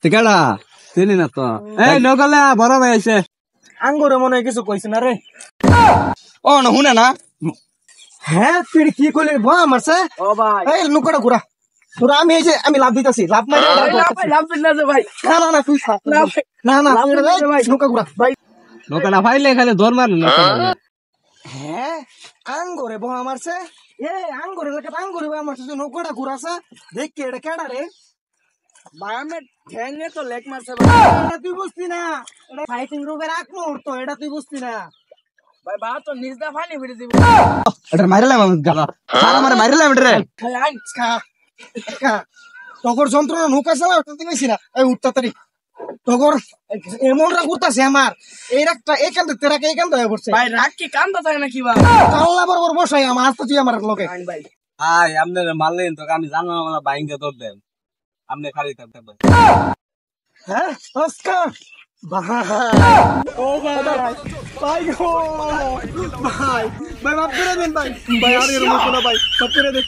কেডা চিনি না তো। এই নকলে বড় ভাই আছে আঙ্গুরে মনে হয় কিছু কইছ না রে। ও না শুনে না হ্যাঁ তুই কি কইলি ভা মারছে। ও ভাই এই নুকড়া ঘুরা ঘুরা আমি এই যে আমি লাভ দিতাছি লাভ মারি লাভ না যে ভাই না না না তুই না না ভাই নুকা ঘুরা ভাই নকলা ফাইলে খালি দর মার না। হ্যাঁ আঙ্গুরে ভা মারছে এ আঙ্গুরে লাগে আঙ্গুরে ভা মারছে নুকড়া ঘুরাছে দেখ কে এটা কেডা রে ভাই আমি ঠ্যাঙ্গে তো লেগ মারছে ভাই এটা তুই বুঝতি না এটা ফাইটিং রুমের এক মুহূর্ত এটা তুই বুঝতি না ভাই বা তো নিজদা ফানি ভিড়ে দিব এটা মাইরালাম আমি গালা সারা মারে মাইরালাম রে খাই আই খা তগর যন্ত্রণা নুকা চালা তুই বেশি না এই উঠতা তারি তগর এমন রাগ উঠতাছে আমার এই রাগটা এখান থেকে তেরাকে এখান থেকে পড়ছে ভাই রাগ কি কান্দা থাকে না কি ভাই কাল্লা বরাবর বসাই আমার আস্তে তুই আমার লগে ভাই আই আমনে মারলেন তো আমি জানলাম না বাইঙ্গে তোর দেন আমনে খালি থাকতে ভাই। হ্যাঁ নমস্কার ভাই ও ভাই ভাই গো ভাই ভাই মাফ করে দেন ভাই ভাই আর এরকম কোনো ভাই মাফ করে দেন।